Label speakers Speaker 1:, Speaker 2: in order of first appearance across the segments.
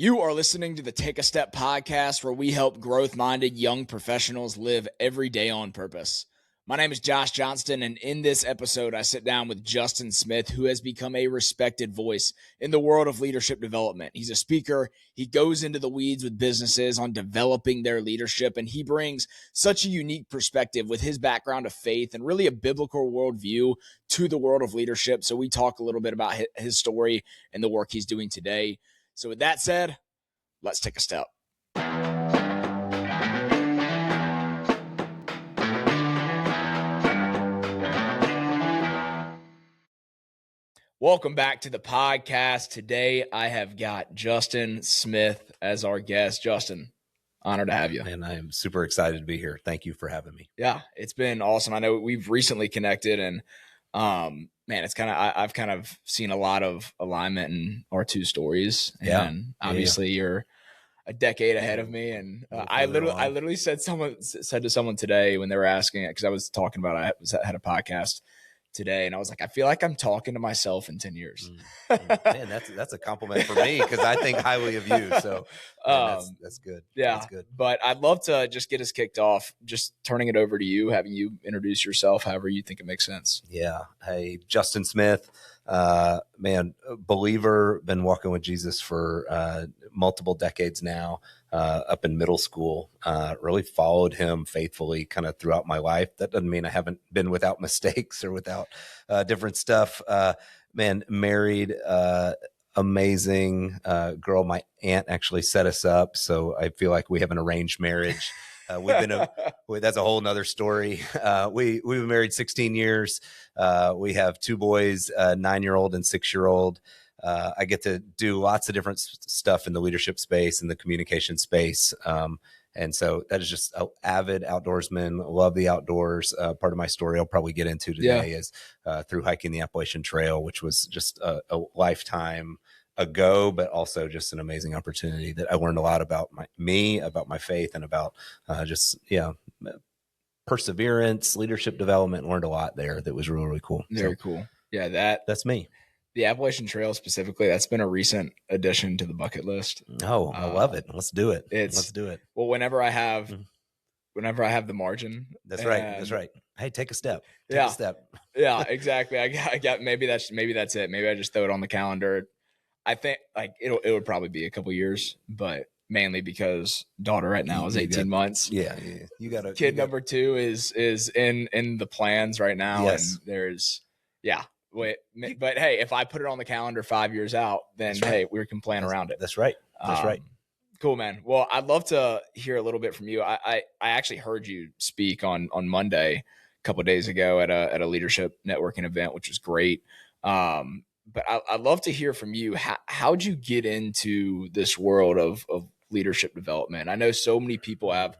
Speaker 1: You are listening to the Take a Step podcast, where we help growth-minded young professionals live every day on purpose. My name is Josh Johnston, and in this episode, I sit down with Justin Smith, who has become a respected voice in the world of leadership development. He's a speaker. He goes into the weeds with businesses on developing their leadership, and he brings such a unique perspective with his background of faith and really a biblical worldview to the world of leadership. So we talk a little bit about his story and the work he's doing today. So with that said, let's take a step. Welcome back to the podcast. Today, I have got Justin Smith as our guest. Justin, honored to have you.
Speaker 2: And I am super excited to be here. Thank you for having me.
Speaker 1: Yeah, it's been awesome. I know we've recently connected, and man, it's I've kind of seen a lot of alignment in our two stories. And obviously you're a decade ahead of me. And I literally said to someone today when they were asking it, because I was talking about, I had a podcast today, and I was like, I feel like I'm talking to myself in 10 years.
Speaker 2: Man, that's a compliment for me, because I think highly of you. So man, that's good.
Speaker 1: Yeah,
Speaker 2: that's good.
Speaker 1: But I'd love to just get us kicked off, just turning it over to you, having you introduce yourself however you think it makes sense.
Speaker 2: Yeah. Hey, Justin Smith, man, believer, been walking with Jesus for multiple decades now, up in middle school, really followed him faithfully kind of throughout my life. That doesn't mean I haven't been without mistakes or without different stuff. Man, married, amazing girl. My aunt actually set us up, so I feel like we have an arranged marriage. That's a whole nother story. We've been married 16 years. We have two boys, 9-year-old and 6-year-old. I get to do lots of different stuff in the leadership space and the communication space. And so that is just an avid outdoorsman, love the outdoors. Part of my story I'll probably get into today is through hiking the Appalachian Trail, which was just a lifetime ago, but also just an amazing opportunity that I learned a lot about about my faith, and about perseverance, leadership development. Learned a lot there that was really, really cool.
Speaker 1: Very cool. Yeah, that's me. The Appalachian Trail specifically, that's been a recent addition to the bucket list.
Speaker 2: Oh, I love it. Let's do it. Let's do it.
Speaker 1: Well, whenever I have the margin.
Speaker 2: That's right. Hey, take a step.
Speaker 1: Take
Speaker 2: a step.
Speaker 1: Yeah, exactly. I got maybe that's it. Maybe I just throw it on the calendar. I think like it would probably be a couple years, but mainly because daughter right now is 18 months.
Speaker 2: Yeah. You got
Speaker 1: kid number 2 is in the plans right now.
Speaker 2: Yes.
Speaker 1: And there's but hey, if I put it on the calendar 5 years out, then hey, we can plan around it.
Speaker 2: That's right. That's right.
Speaker 1: Cool, man. Well, I'd love to hear a little bit from you. I actually heard you speak on Monday, a couple of days ago at a leadership networking event, which was great. But I'd love to hear from you. How'd you get into this world of leadership development? I know so many people have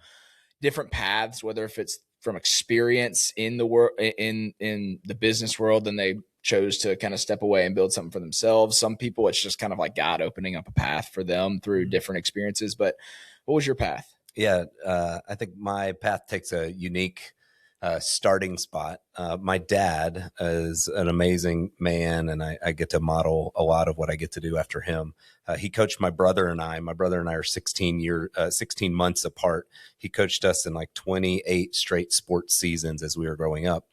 Speaker 1: different paths, whether if it's from experience in the world, in the business world, then they chose to kind of step away and build something for themselves. Some people, it's just kind of like God opening up a path for them through different experiences. But what was your path?
Speaker 2: Yeah, I think my path takes a unique starting spot. My dad is an amazing man, and I get to model a lot of what I get to do after him. He coached my brother and I. My brother and I are 16 months apart. He coached us in like 28 straight sports seasons as we were growing up.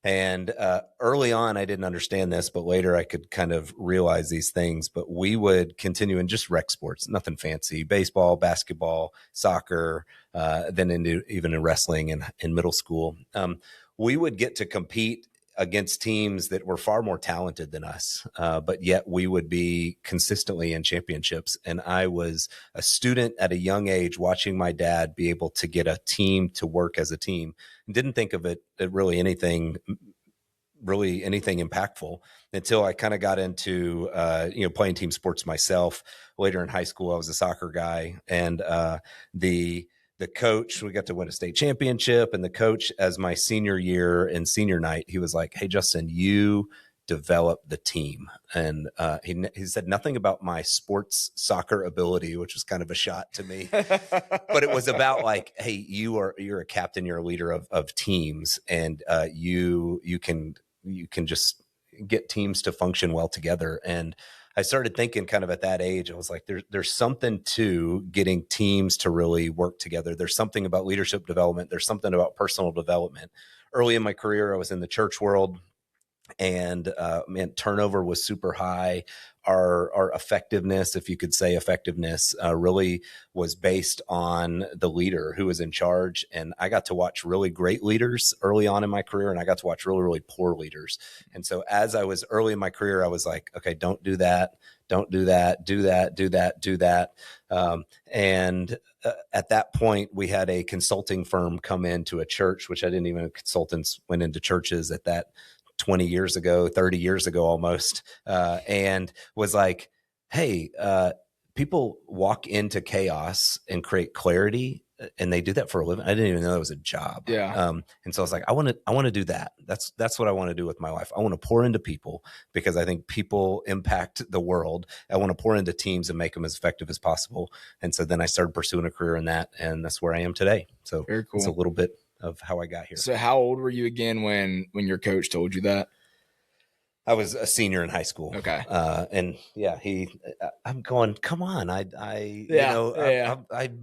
Speaker 2: And early on, I didn't understand this, but later I could kind of realize these things. But we would continue in just rec sports, nothing fancy, baseball, basketball, soccer, then even in wrestling in middle school. We would get to compete against teams that were far more talented than us, but yet we would be consistently in championships. And I was a student at a young age watching my dad be able to get a team to work as a team, and didn't think of it really anything impactful until I kind of got into playing team sports myself. Later in high school, I was a soccer guy, and the coach, we got to win a state championship, and the coach, as my senior year and senior night, he was like, "Hey, Justin, you develop the team." And he said nothing about my sports soccer ability, which was kind of a shot to me, but it was about like, "Hey, you're a captain, you're a leader of teams, and you can just get teams to function well together." And I started thinking kind of at that age, I was like, there's something to getting teams to really work together. There's something about leadership development. There's something about personal development. Early in my career, I was in the church world, and man, turnover was super high. Our effectiveness, if you could say effectiveness, really was based on the leader who was in charge. And I got to watch really great leaders early on in my career, and I got to watch really, really poor leaders. And so as I was early in my career, I was like, okay, don't do that. Don't do that, do that, do that, do that. And at that point, we had a consulting firm come into a church, which I didn't even know consultants went into churches at that 20 years ago, 30 years ago almost, and was like, hey, people walk into chaos and create clarity, and they do that for a living. I didn't even know that was a job.
Speaker 1: Yeah.
Speaker 2: And so I was like, I want to do that. That's what I want to do with my life. I want to pour into people because I think people impact the world. I want to pour into teams and make them as effective as possible. And so then I started pursuing a career in that, and that's where I am today. So
Speaker 1: Very cool.
Speaker 2: It's a little bit of how I got here.
Speaker 1: So how old were you again when your coach told you that?
Speaker 2: I was a senior in high school.
Speaker 1: Okay.
Speaker 2: And yeah, I'm going, come on. I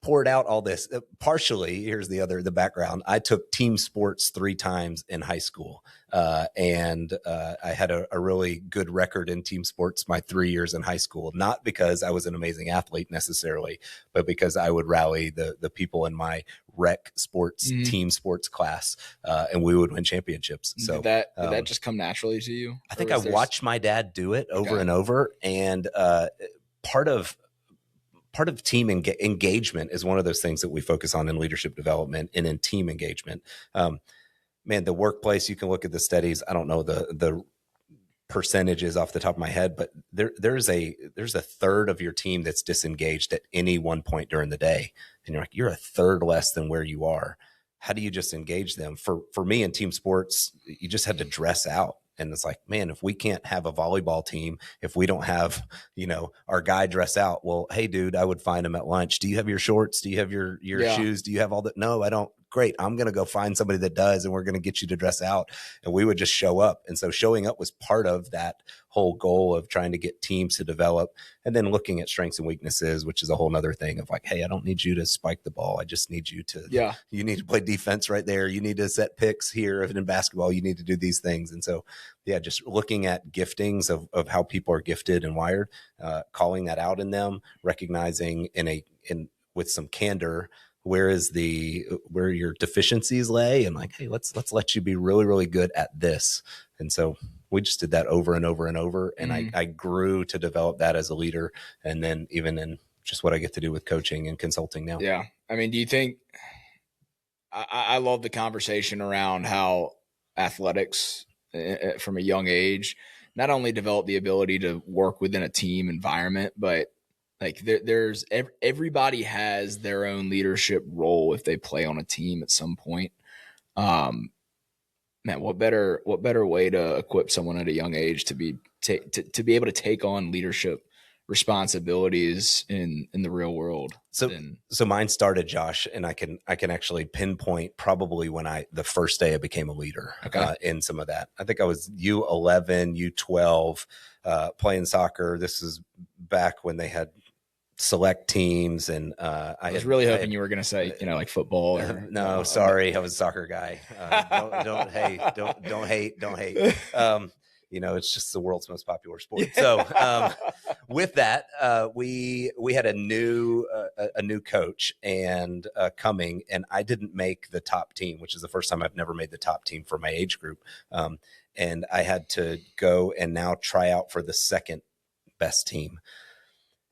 Speaker 2: poured out all this partially. Here's the background. I took team sports 3 times in high school. And I had a really good record in team sports my 3 years in high school, not because I was an amazing athlete necessarily, but because I would rally the people in my rec sports, team sports class, and we would win championships. So
Speaker 1: did that just come naturally to you?
Speaker 2: I think I watched my dad do it over and over. And part of team engagement is one of those things that we focus on in leadership development and in team engagement. Man, the workplace, you can look at the studies. I don't know the percentages off the top of my head, but there's a third of your team that's disengaged at any one point during the day. And you're like, you're a third less than where you are. How do you just engage them? For me in team sports, you just had to dress out. And it's like, man, if we can't have a volleyball team, if we don't have, our guy dress out, well, hey, dude, I would find him at lunch. Do you have your shorts? Do you have your shoes? Do you have all that? No, I don't. Great. I'm going to go find somebody that does, and we're going to get you to dress out. And we would just show up. And so showing up was part of that whole goal of trying to get teams to develop, and then looking at strengths and weaknesses, which is a whole nother thing of like, hey, I don't need you to spike the ball. I just need you to, you need to play defense right there. You need to set picks here. If in basketball, you need to do these things. And so, yeah, just looking at giftings of how people are gifted and wired, calling that out in them, recognizing with some candor, where your deficiencies lay, and like, hey, let's let you be really, really good at this. And so we just did that over and over and over. And I grew to develop that as a leader. And then even in just what I get to do with coaching and consulting now.
Speaker 1: Yeah. I mean, do you think, I love the conversation around how athletics from a young age, not only develop the ability to work within a team environment, but like there's everybody has their own leadership role if they play on a team at some point. Man, what better way to equip someone at a young age to be able to take on leadership responsibilities in the real world.
Speaker 2: So mine started, Josh, and I can actually pinpoint probably when the first day I became a leader in some of that. I think I was U11, U12, playing soccer. This is back when they had select teams, and
Speaker 1: I was really hoping you were going to say, like football.
Speaker 2: No, sorry, I was a soccer guy. Don't hate. It's just the world's most popular sport. So with that, we had a new coach and coming, and I didn't make the top team, which is the first time I've never made the top team for my age group. And I had to go and now try out for the second best team.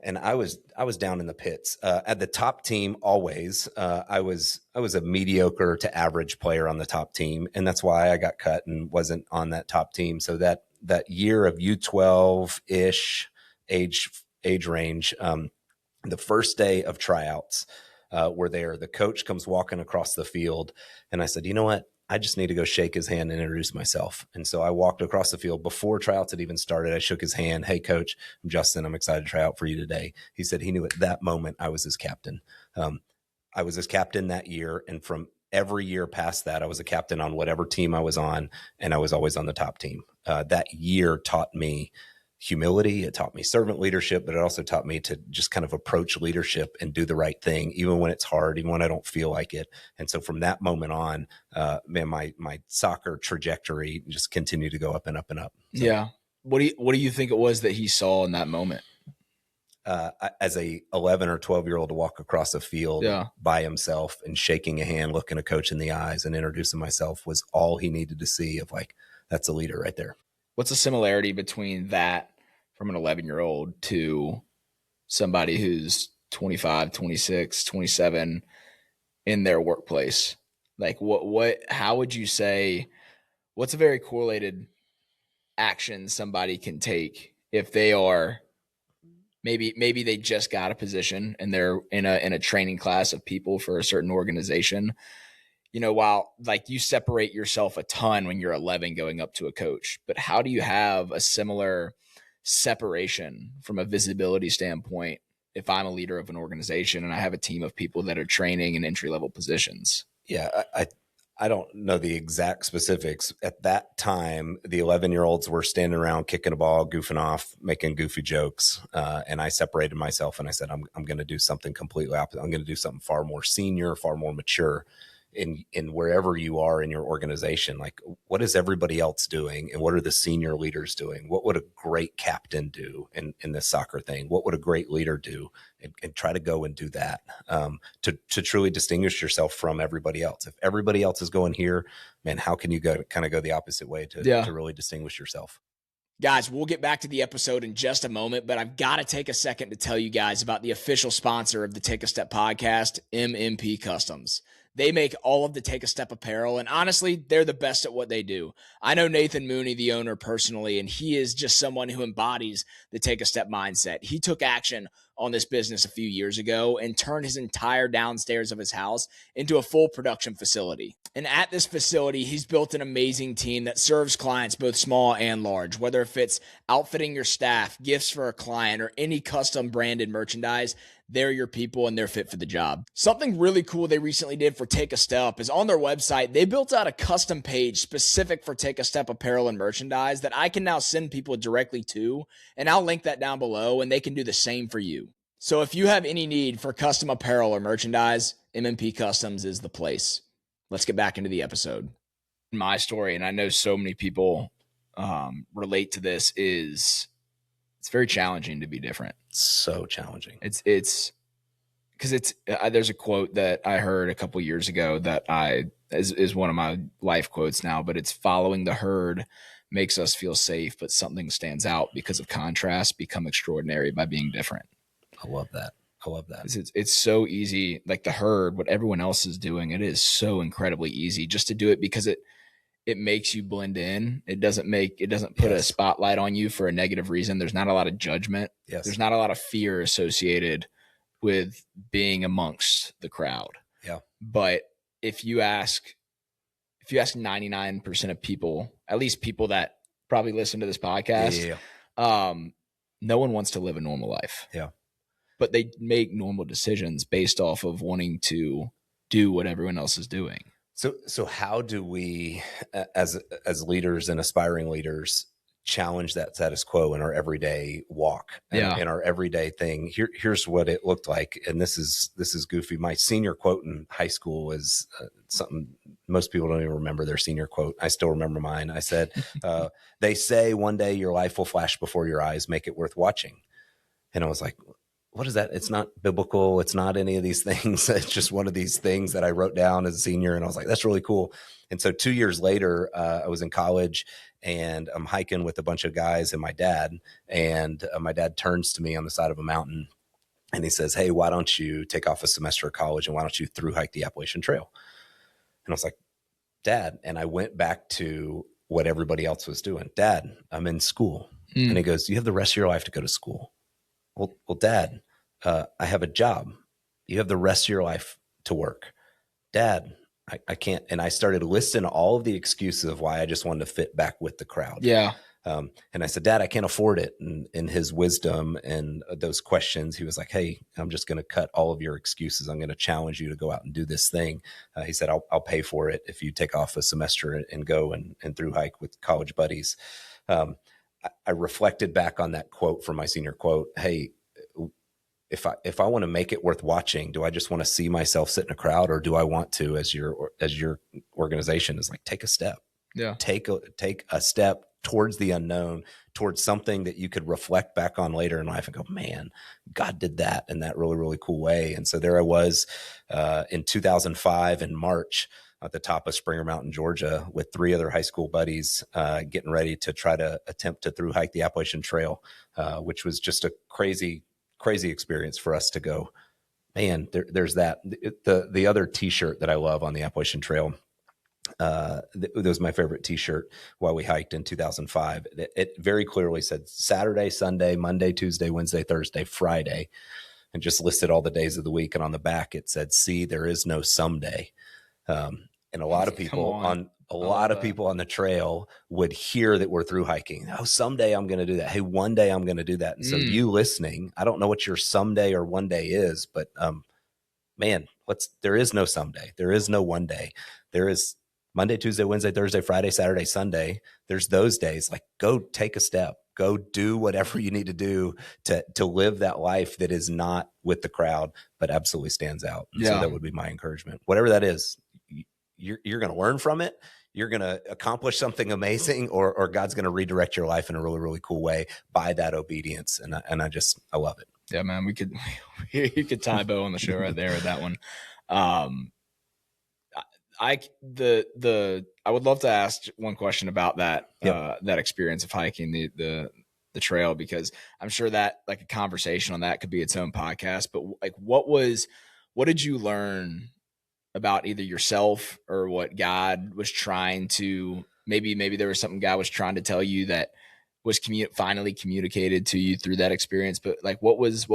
Speaker 2: And I was down in the pits. At the top team, always, I was a mediocre to average player on the top team, and that's why I got cut and wasn't on that top team. So that year of U12-ish age range, the first day of tryouts, were there. The coach comes walking across the field, and I said, you know what? I just need to go shake his hand and introduce myself. And so I walked across the field before tryouts had even started. I shook his hand. Hey, coach, I'm Justin. I'm excited to try out for you today. He said he knew at that moment I was his captain. I was his captain that year. And from every year past that, I was a captain on whatever team I was on, and I was always on the top team. That year taught me humility. It taught me servant leadership, but it also taught me to just kind of approach leadership and do the right thing, even when it's hard, even when I don't feel like it. And so from that moment on, man, my soccer trajectory just continued to go up and up and up. So,
Speaker 1: yeah. What do you think it was that he saw in that moment?
Speaker 2: As a 11 or 12-year-old to walk across a field by himself and shaking a hand, looking a coach in the eyes and introducing myself was all he needed to see of like, that's a leader right there.
Speaker 1: What's the similarity between that from an 11-year-old to somebody who's 25, 26, 27 in their workplace? Like how would you say, what's a very correlated action somebody can take if they are maybe they just got a position and they're in a training class of people for a certain organization, while like you separate yourself a ton when you're 11 going up to a coach, but how do you have a similar separation from a visibility standpoint if I'm a leader of an organization and I have a team of people that are training in entry-level positions?
Speaker 2: Yeah, I don't know the exact specifics. At that time, the 11-year-olds were standing around kicking a ball, goofing off, making goofy jokes. And I separated myself and I said, I'm going to do something completely opposite. I'm going to do something far more senior, far more mature in wherever you are in your organization. Like, what is everybody else doing? And what are the senior leaders doing? What would a great captain do in this soccer thing? What would a great leader do? And try to go and do that to truly distinguish yourself from everybody else. If everybody else is going here, man, how can you go the opposite way to really distinguish yourself?
Speaker 1: Guys, we'll get back to the episode in just a moment, but I've got to take a second to tell you guys about the official sponsor of the Take a Step podcast, MMP Customs. They make all of the Take a Step apparel, and honestly, they're the best at what they do. I know Nathan Mooney, the owner, personally, and he is just someone who embodies the Take a Step mindset. He took action on this business a few years ago and turned his entire downstairs of his house into a full production facility. And at this facility, he's built an amazing team that serves clients both small and large, whether if it's outfitting your staff, gifts for a client, or any custom branded merchandise. They're your people and they're fit for the job. Something really cool they recently did for Take a Step is on their website, they built out a custom page specific for Take a Step apparel and merchandise that I can now send people directly to, and I'll link that down below and they can do the same for you. So if you have any need for custom apparel or merchandise, MMP Customs is the place. Let's get back into the episode. My story, and I know so many people relate to this, is it's very challenging to be different.
Speaker 2: So challenging.
Speaker 1: It's because there's a quote that I heard a couple years ago that is one of my life quotes now, but it's following the herd makes us feel safe, but something stands out because of contrast, become extraordinary by being different.
Speaker 2: I love that.
Speaker 1: It's so easy, like the herd, what everyone else is doing, it is so incredibly easy just to do it because it makes you blend in. It doesn't put a spotlight on you for a negative reason. There's not a lot of judgment.
Speaker 2: Yes.
Speaker 1: There's not a lot of fear associated with being amongst the crowd.
Speaker 2: Yeah.
Speaker 1: But if you ask 99% of people, at least people that probably listen to this podcast, no one wants to live a normal life.
Speaker 2: Yeah.
Speaker 1: But they make normal decisions based off of wanting to do what everyone else is doing.
Speaker 2: So how do we, as leaders and aspiring leaders, challenge that status quo in our everyday walk and in our everyday thing? Here's what it looked like, and this is goofy. My senior quote in high school was something most people don't even remember their senior quote. I still remember mine. I said, "They say one day your life will flash before your eyes. Make it worth watching." And I was like, what is that? It's not biblical. It's not any of these things. It's just one of these things that I wrote down as a senior. And I was like, that's really cool. And so 2 years later, I was in college and I'm hiking with a bunch of guys and my dad. And my dad turns to me on the side of a mountain and he says, "Hey, why don't you take off a semester of college and why don't you through hike the Appalachian Trail?" And I was like, "Dad." And I went back to what everybody else was doing. "Dad, I'm in school." And he goes, "You have the rest of your life to go to school." Well, Dad, I have a job. You have the rest of your life to work. "Dad, I can't." And I started listing all of the excuses of why I just wanted to fit back with the crowd.
Speaker 1: Yeah.
Speaker 2: And I said, "Dad, I can't afford it." And in his wisdom and those questions, he was like, "Hey, I'm just going to cut all of your excuses. I'm going to challenge you to go out and do this thing." He said, I'll pay for it if you take off a semester and go and through hike with college buddies. I reflected back on that quote from my senior quote. Hey, if I want to make it worth watching, do I just want to see myself sit in a crowd, or do I want to, as your organization is like, take a step, take a step towards the unknown, towards something that you could reflect back on later in life and go, man, God did that in that really, really cool way. And so there I was in 2005 in March at the top of Springer Mountain, Georgia, with 3 other high school buddies, getting ready to try to attempt to through hike the Appalachian Trail, which was just a crazy experience for us to go, man, there's that. The other t-shirt that I love on the Appalachian Trail, that was my favorite t-shirt while we hiked in 2005. It very clearly said Saturday, Sunday, Monday, Tuesday, Wednesday, Thursday, Friday, and just listed all the days of the week. And on the back, it said, see, there is no someday. And a lot of people on the trail would hear that we're through hiking. Oh, someday I'm going to do that. Hey, one day I'm going to do that. And so you listening, I don't know what your someday or one day is, but man, there is no someday. There is no one day. There is Monday, Tuesday, Wednesday, Thursday, Friday, Saturday, Sunday. There's those days. Like, go take a step. Go do whatever you need to do to live that life that is not with the crowd, but absolutely stands out. And so that would be my encouragement. Whatever that is, you're going to learn from it. You're going to accomplish something amazing, or God's going to redirect your life in a really, really cool way by that obedience. And I love it.
Speaker 1: Yeah, man, we could tie a bow on the show right there with that one. I would love to ask one question about that, that experience of hiking the trail, because I'm sure that like a conversation on that could be its own podcast. But like, what did you learn about either yourself or what God was trying to, maybe there was something God was trying to tell you that was finally communicated to you through that experience? But like, what was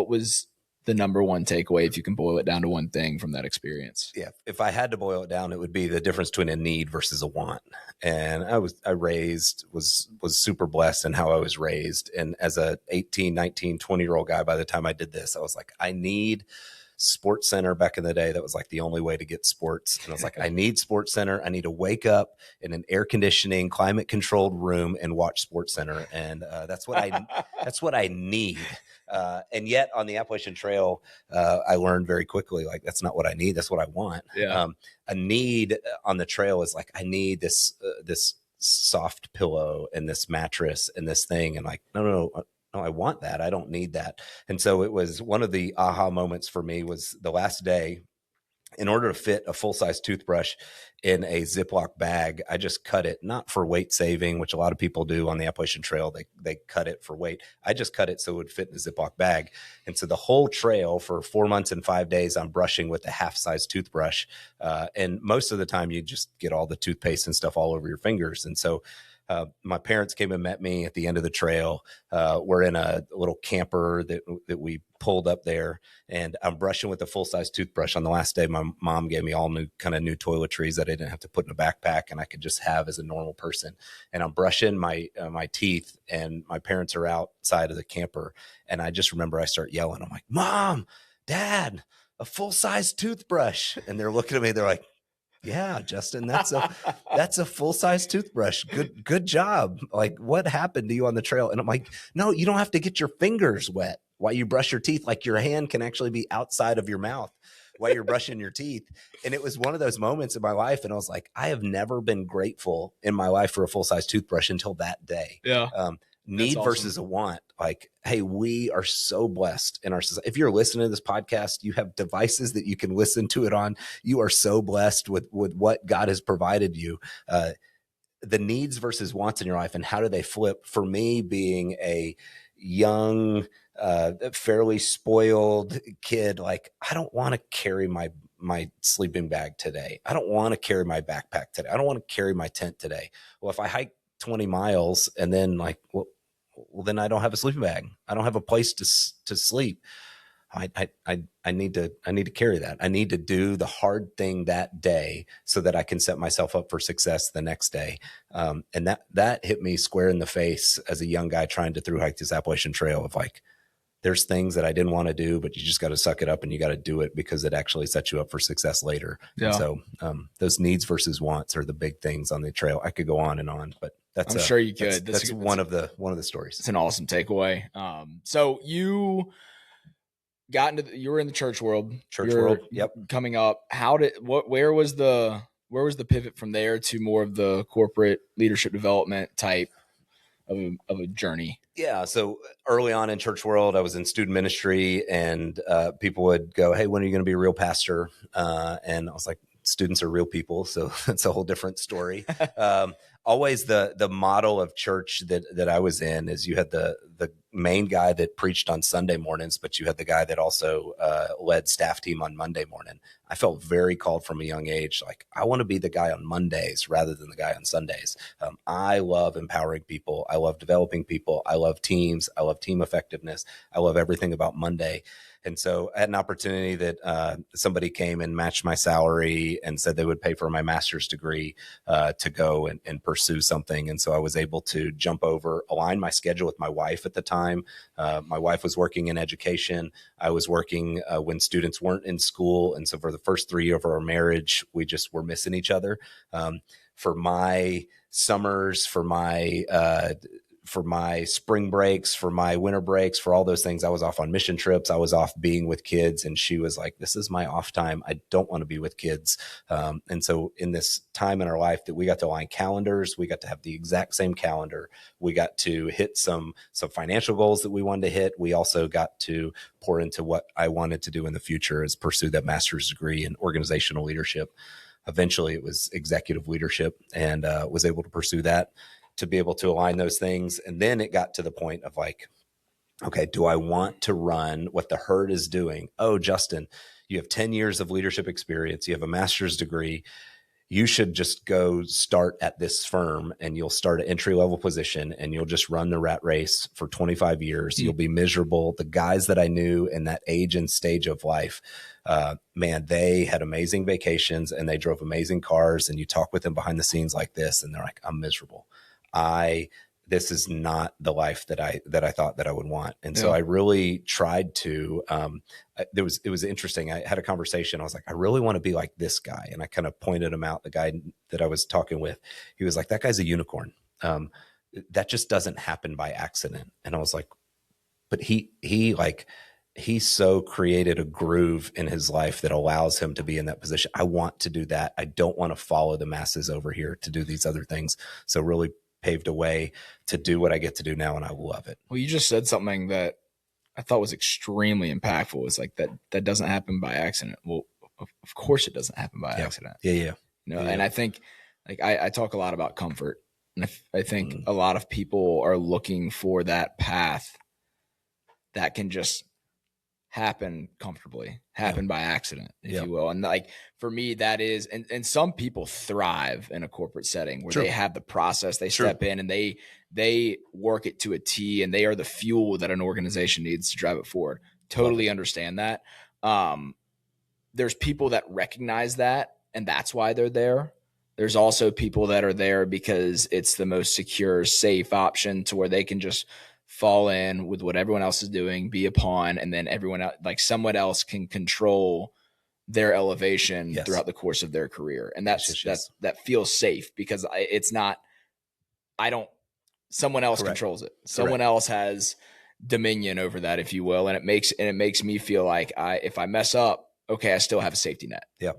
Speaker 1: the number one takeaway, if you can boil it down to one thing from that experience?
Speaker 2: Yeah. If I had to boil it down, it would be the difference between a need versus a want. And I was super blessed in how I was raised. And as a 18, 19, 20-year-old guy, by the time I did this, I was like, I need Sports Center. Back in the day, that was like the only way to get sports. And I was like, I need Sports Center. I need to wake up in an air conditioning, climate controlled room and watch Sports Center. And that's what I need. And yet on the Appalachian Trail, I learned very quickly, like, that's not what I need. That's what I want.
Speaker 1: Yeah.
Speaker 2: A need on the trail is like, I need this soft pillow and this mattress and this thing. And like, no, I want that. I don't need that. And so it was one of the aha moments for me was the last day. In order to fit a full-size toothbrush in a Ziploc bag, I just cut it, not for weight saving, which a lot of people do on the Appalachian Trail. They cut it for weight. I just cut it so it would fit in a Ziploc bag. And so the whole trail for 4 months and 5 days, I'm brushing with a half-size toothbrush. And most of the time you just get all the toothpaste and stuff all over your fingers. And so my parents came and met me at the end of the trail. We're in a little camper that we pulled up there, and I'm brushing with a full-size toothbrush. On the last day, my mom gave me all new toiletries that I didn't have to put in a backpack and I could just have as a normal person. And I'm brushing my teeth, and my parents are outside of the camper. And I just remember I start yelling. I'm like, Mom, Dad, a full-size toothbrush. And they're looking at me. They're like, yeah, Justin, that's a full-size toothbrush. Good job. Like, what happened to you on the trail? And I'm like, no, you don't have to get your fingers wet while you brush your teeth. Like, your hand can actually be outside of your mouth while you're brushing your teeth. And it was one of those moments in my life. And I was like, I have never been grateful in my life for a full-size toothbrush until that day.
Speaker 1: Yeah.
Speaker 2: Need versus a want. Like, hey, we are so blessed in our society. If you're listening to this podcast, you have devices that you can listen to it on. You are so blessed with what God has provided you. The needs versus wants in your life, and how do they flip? For me, being a young, fairly spoiled kid, like, I don't want to carry my sleeping bag today. I don't want to carry my backpack today. I don't want to carry my tent today. Well, if I hike 20 miles and then like, well, then I don't have a sleeping bag. I don't have a place to sleep. I need to carry that. I need to do the hard thing that day so that I can set myself up for success the next day. And that hit me square in the face as a young guy trying to through hike this Appalachian Trail of like, there's things that I didn't want to do, but you just got to suck it up and you got to do it because it actually sets you up for success later.
Speaker 1: Yeah.
Speaker 2: And so those needs versus wants are the big things on the trail. I could go on, but I'm
Speaker 1: sure you could.
Speaker 2: That's one of the stories.
Speaker 1: It's an awesome takeaway. So you got you were in the church world.
Speaker 2: Yep.
Speaker 1: Coming up, where was the pivot from there to more of the corporate leadership development type of a journey?
Speaker 2: Yeah. So early on in church world, I was in student ministry, and people would go, "Hey, when are you going to be a real pastor?" And I was like, "Students are real people, so that's a whole different story." Always the model of church that I was in is you had the main guy that preached on Sunday mornings, but you had the guy that also led staff team on Monday morning. I felt very called from a young age. Like, I want to be the guy on Mondays rather than the guy on Sundays. I love empowering people. I love developing people. I love teams. I love team effectiveness. I love everything about Monday. And so I had an opportunity that somebody came and matched my salary and said they would pay for my master's degree to go and pursue something. And so I was able to jump over, align my schedule with my wife at the time. My wife was working in education. I was working when students weren't in school. And so for the first 3 years of our marriage, we just were missing each other. For my summers, for my spring breaks, for my winter breaks, for all those things, I was off on mission trips. I was off being with kids. And she was like, "This is my off time. I don't want to be with kids." And so in this time in our life that we got to align calendars, we got to have the exact same calendar. We got to hit some financial goals that we wanted to hit. We also got to pour into what I wanted to do in the future, is pursue that master's degree in organizational leadership. Eventually it was executive leadership, and was able to pursue that, to be able to align those things. And then it got to the point of like, okay, do I want to run what the herd is doing? Oh, Justin, you have 10 years of leadership experience. You have a master's degree. You should just go start at this firm, and you'll start an entry-level position, and you'll just run the rat race for 25 years. You'll be miserable. The guys that I knew in that age and stage of life, man, they had amazing vacations and they drove amazing cars, and you talk with them behind the scenes like this, and they're like, "I'm miserable. This is not the life that I thought that I would want." And so I really tried to, it was interesting. I had a conversation. I was like, "I really want to be like this guy." And I kind of pointed him out, the guy that I was talking with. He was like, "That guy's a unicorn. That just doesn't happen by accident." And I was like, "But he so created a groove in his life that allows him to be in that position. I want to do that. I don't want to follow the masses over here to do these other things." So really paved a way to do what I get to do now, and I love it.
Speaker 1: Well, you just said something that I thought was extremely impactful. It's like that doesn't happen by accident. Well, of course it doesn't happen by accident.
Speaker 2: Yeah.
Speaker 1: And I think, like, I talk a lot about comfort, and I think a lot of people are looking for that path that can just happen comfortably, by accident, if you will. And like, for me, that is, and some people thrive in a corporate setting where they have the process, they step in and they work it to a T, and they are the fuel that an organization needs to drive it forward. Totally understand that. There's people that recognize that, and that's why they're there. There's also people that are there because it's the most secure, safe option, to where they can just fall in with what everyone else is doing, be a pawn, and then everyone else, like someone else, can control their elevation throughout the course of their career. And that feels safe, because someone else controls it. Someone else has dominion over that, if you will. And it makes me feel like if I mess up, okay, I still have a safety net.
Speaker 2: Yeah.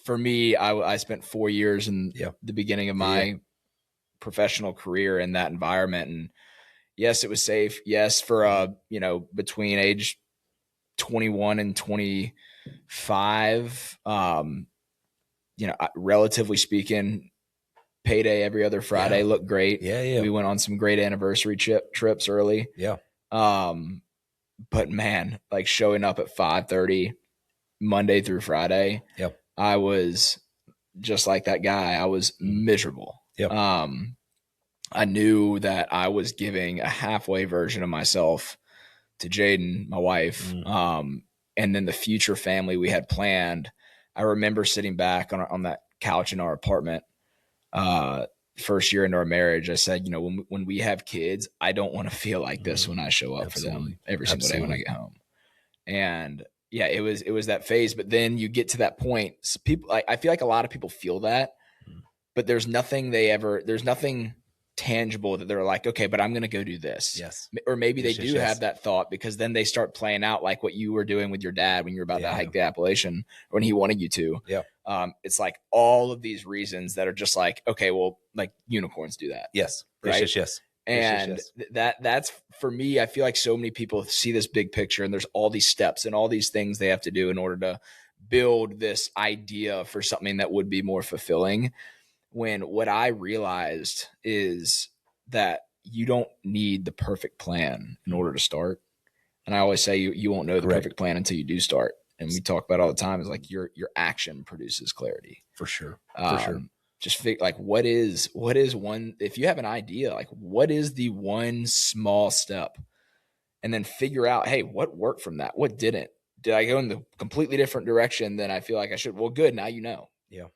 Speaker 1: For me, I spent 4 years in the beginning of my professional career in that environment. And yes, it was safe. Yes, for between age 21 and 25, relatively speaking, payday every other Friday looked great.
Speaker 2: Yeah.
Speaker 1: We went on some great anniversary trips early.
Speaker 2: Yeah.
Speaker 1: But man, like, showing up at 5:30 Monday through Friday, I was just like that guy. I was miserable. I knew that I was giving a halfway version of myself to Jaden, my wife, and then the future family we had planned. I remember sitting back on that couch in our apartment, first year into our marriage, I said, when we have kids, I don't want to feel like this when I show up
Speaker 2: Absolutely.
Speaker 1: for them every single day when I
Speaker 2: Absolutely.
Speaker 1: get home. And yeah, it was that phase. But then you get to that point. So I feel like a lot of people feel that,
Speaker 2: Mhm.
Speaker 1: but there's nothing tangible that they're like, okay, but I'm going to go do this.
Speaker 2: Yes.
Speaker 1: Or maybe they
Speaker 2: Yes,
Speaker 1: do
Speaker 2: yes, yes.
Speaker 1: have that thought, because then they start playing out like what you were doing with your dad when you were about to
Speaker 2: Yeah.
Speaker 1: hike the Appalachian, or when he wanted you to.
Speaker 2: Yeah.
Speaker 1: It's like all of these reasons that are just like, okay, well, like unicorns do that.
Speaker 2: Yes.
Speaker 1: Right.
Speaker 2: Yes, yes, yes.
Speaker 1: And that's for me. I feel like so many people see this big picture, and there's all these steps and all these things they have to do in order to build this idea for something that would be more fulfilling. When what I realized is that you don't need the perfect plan in order to start. And I always say you won't know the perfect plan until you do start. And we talk about all the time is like your action produces clarity.
Speaker 2: For sure.
Speaker 1: Just like what is one, if you have an idea, like what is the one small step, and then figure out, hey, what worked from that? What didn't? Did I go in the completely different direction than I feel like I should? Well, good. Now,
Speaker 2: Yeah.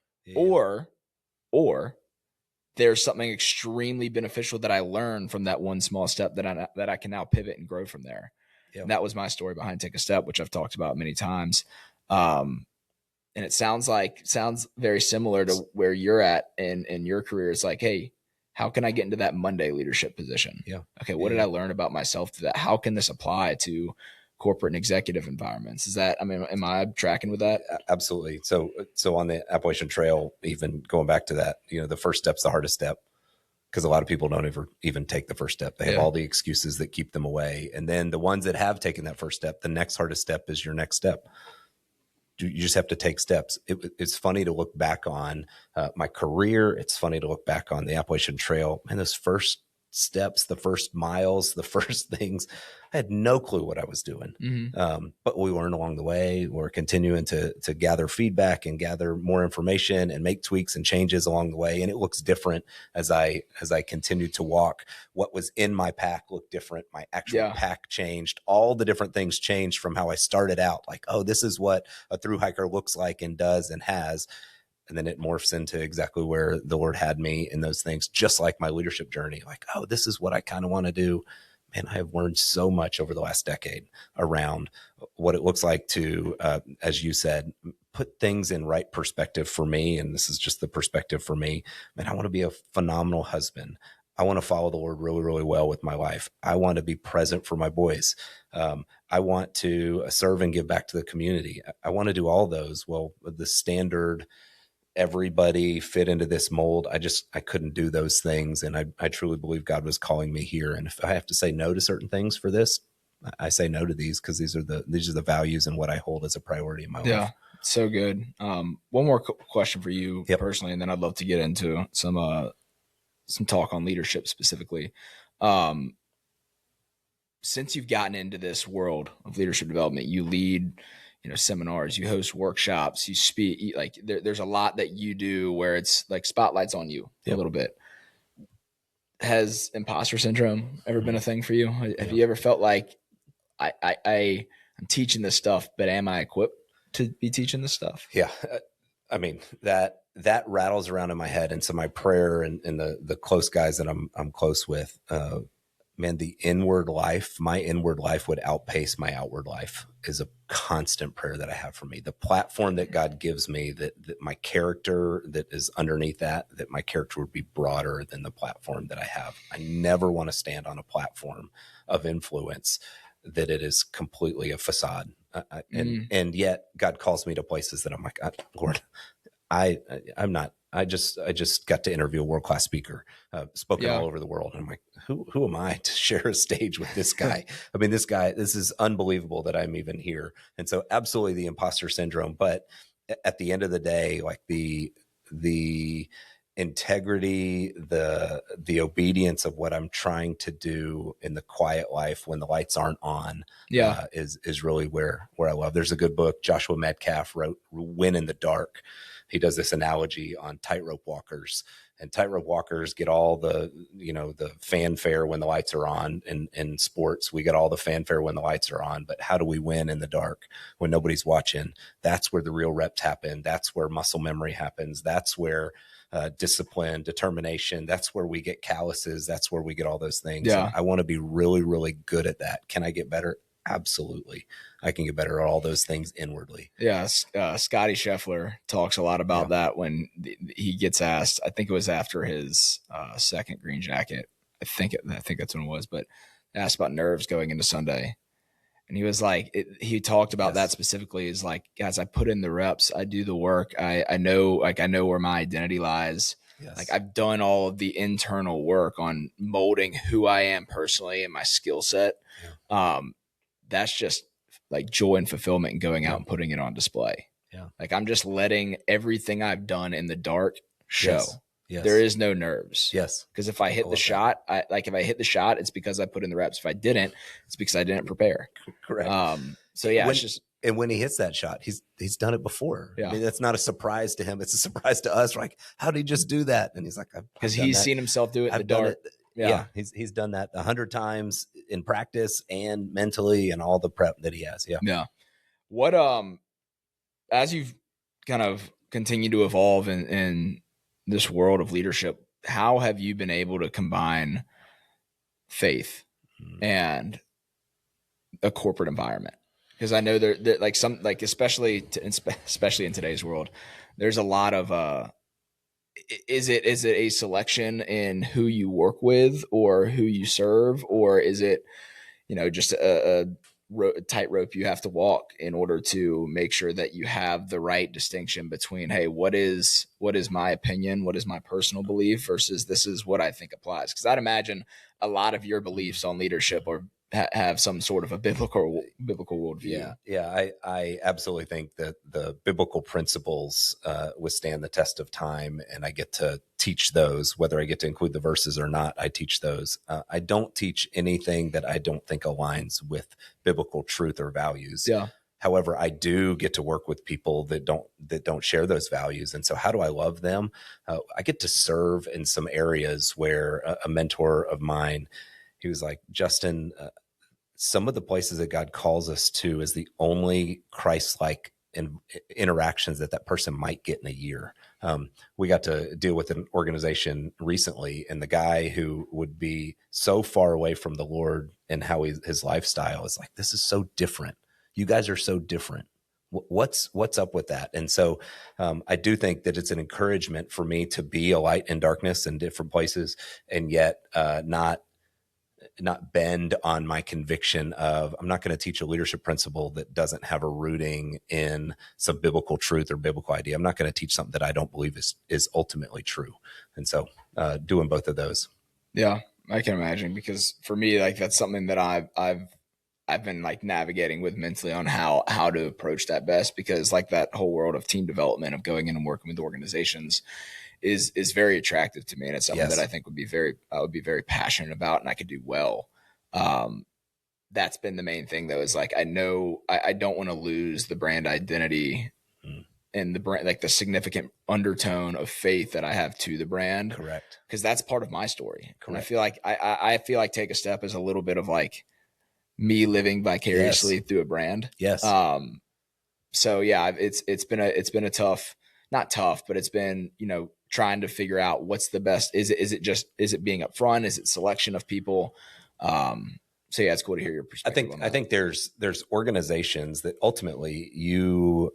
Speaker 1: Or there's something extremely beneficial that I learned from that one small step that I can now pivot and grow from there.
Speaker 2: Yeah.
Speaker 1: And that was my story behind Take a Step, which I've talked about many times. And it sounds very similar to where you're at in your career. It's like, hey, how can I get into that Monday leadership position?
Speaker 2: Yeah.
Speaker 1: Okay. What did I learn about myself to that? How can this apply to corporate and executive environments? Am I tracking with that?
Speaker 2: Absolutely. So on the Appalachian Trail, even going back to that, the first step's the hardest step, because a lot of people don't ever even take the first step. They have all the excuses that keep them away. And then the ones that have taken that first step, the next hardest step is your next step. You just have to take steps. It's funny to look back on my career. It's funny to look back on the Appalachian Trail. Man, those first steps, the first miles, the first things, I had no clue what I was doing.
Speaker 1: Mm-hmm.
Speaker 2: But we learned along the way. We're continuing to gather feedback and gather more information and make tweaks and changes along the way. And it looks different as I continued to walk. What was in my pack looked different. My actual pack changed. All the different things changed from how I started out. Like, oh, this is what a thru hiker looks like and does and has. And then it morphs into exactly where the Lord had me in those things, just like my leadership journey. Like, oh, this is what I kind of want to do. Man, I have learned so much over the last decade around what it looks like to, as you said, put things in right perspective for me. And this is just the perspective for me. Man, I want to be a phenomenal husband. I want to follow the Lord really, really well with my life. I want to be present for my boys. I want to serve and give back to the community. I want to do all those. Well, the standard, everybody fit into this mold. I couldn't do those things. And I truly believe God was calling me here. And if I have to say no to certain things for this, I say no to these, because these are the values and what I hold as a priority in my life. Yeah.
Speaker 1: So good. One more question for you personally, and then I'd love to get into some talk on leadership specifically. Since you've gotten into this world of leadership development, you lead seminars, you host workshops, you speak, like there's a lot that you do where it's like spotlights on you a little bit. Has imposter syndrome ever been a thing for you? Have you ever felt like I'm teaching this stuff, but am I equipped to be teaching this stuff?
Speaker 2: Yeah. I mean, that rattles around in my head. And so my prayer and the close guys that I'm close with, man, my inward life would outpace my outward life is a constant prayer that I have for me. The platform that God gives me, that my character that is underneath that my character would be broader than the platform that I have. I never want to stand on a platform of influence that it is completely a facade. And yet God calls me to places that I'm like, Lord, I'm not. I just got to interview a world-class speaker, spoken all over the world. And I'm like, who am I to share a stage with this guy? I mean, this is unbelievable that I'm even here. And so absolutely the imposter syndrome. But at the end of the day, like the integrity, the obedience of what I'm trying to do in the quiet life when the lights aren't on, is really where I love. There's a good book Joshua Metcalf wrote, Win in the Dark. He does this analogy on tightrope walkers, and tightrope walkers get all the fanfare when the lights are on. In sports, we get all the fanfare when the lights are on, but how do we win in the dark when nobody's watching? That's where the real reps happen. That's where muscle memory happens. That's where discipline, determination. That's where we get calluses. That's where we get all those things.
Speaker 1: Yeah.
Speaker 2: And I want to be really, really good at that. Can I get better? Absolutely. I can get better at all those things inwardly.
Speaker 1: Yeah. Scotty Scheffler talks a lot about that when he gets asked, I think it was after his second green jacket. I think that's when it was, but asked about nerves going into Sunday. And he was like, he talked about that specifically is like, guys, I put in the reps, I do the work. I know where my identity lies. Yes. Like I've done all of the internal work on molding who I am personally and my skill set. Yeah. That's just like joy and fulfillment and going out and putting it on display. Yeah. Like I'm just letting everything I've done in the dark show. Yes. Yes. There is no nerves.
Speaker 2: Yes.
Speaker 1: Because if I hit the shot, if I hit the shot, it's because I put in the reps. If I didn't, it's because I didn't prepare.
Speaker 2: Correct.
Speaker 1: So yeah,
Speaker 2: and when he hits that shot, he's done it before. Yeah. I mean, that's not a surprise to him. It's a surprise to us. We're like, how did he just do that? And he's like,
Speaker 1: because he's seen himself do it in the dark.
Speaker 2: Yeah. He's done that 100 times in practice and mentally and all the prep that he has. Yeah.
Speaker 1: Yeah. What, as you've kind of continued to evolve in this world of leadership, how have you been able to combine faith and a corporate environment? Because I know there like some, like, especially in today's world, there's a lot of, is it a selection in who you work with or who you serve, or is it, just a tightrope you have to walk in order to make sure that you have the right distinction between, hey, what is my opinion, what is my personal belief versus this is what I think applies? Because I'd imagine a lot of your beliefs on leadership or have some sort of a biblical worldview.
Speaker 2: Yeah. I absolutely think that the biblical principles withstand the test of time, and I get to teach those, whether I get to include the verses or not. I teach those. I don't teach anything that I don't think aligns with biblical truth or values. Yeah. However, I do get to work with people that don't share those values. And so how do I love them? I get to serve in some areas where a mentor of mine, he was like, Justin, some of the places that God calls us to is the only Christ-like interactions that person might get in a year. We got to deal with an organization recently, and the guy who would be so far away from the Lord and how his lifestyle is like, this is so different. You guys are so different. What's up with that? And so I do think that it's an encouragement for me to be a light in darkness in different places, and yet not bend on my conviction of, I'm not going to teach a leadership principle that doesn't have a rooting in some biblical truth or biblical idea. I'm not going to teach something that I don't believe is ultimately true. And so doing both of those.
Speaker 1: Yeah, I can imagine, because for me, like, that's something that I've been like navigating with mentally on how to approach that best, because like that whole world of team development, of going in and working with organizations is very attractive to me. And it's something that I think would be very passionate about, and I could do well. That's been the main thing though, is like, I know I don't want to lose the brand identity and the brand, like the significant undertone of faith that I have to the brand.
Speaker 2: Correct.
Speaker 1: Because that's part of my story. Correct. And I feel like Take a Step is a little bit of like me living vicariously through a brand.
Speaker 2: Yes.
Speaker 1: So yeah, it's been a tough, not tough, but it's been, trying to figure out what's the best. Is it being upfront? Is it selection of people? So yeah, it's cool to hear your perspective.
Speaker 2: I think there's organizations that ultimately you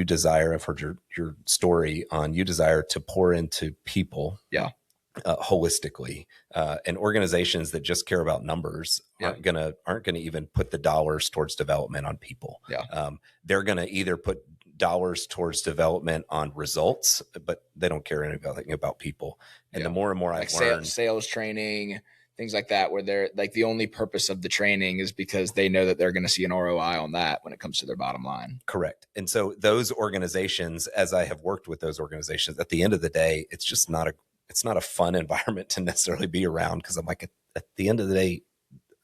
Speaker 2: desire, I've heard your story on, you desire to pour into people.
Speaker 1: Yeah.
Speaker 2: Holistically, and organizations that just care about numbers aren't gonna even put the dollars towards development on people.
Speaker 1: Yeah.
Speaker 2: They're gonna either put dollars towards development on results, but they don't care anything about people. And the more and more I've learned,
Speaker 1: sales training, things like that, where they're like, the only purpose of the training is because they know that they're going to see an ROI on that when it comes to their bottom line.
Speaker 2: Correct. And so those organizations, as I have worked with those organizations, at the end of the day, it's just not a fun environment to necessarily be around, because I'm like, at the end of the day,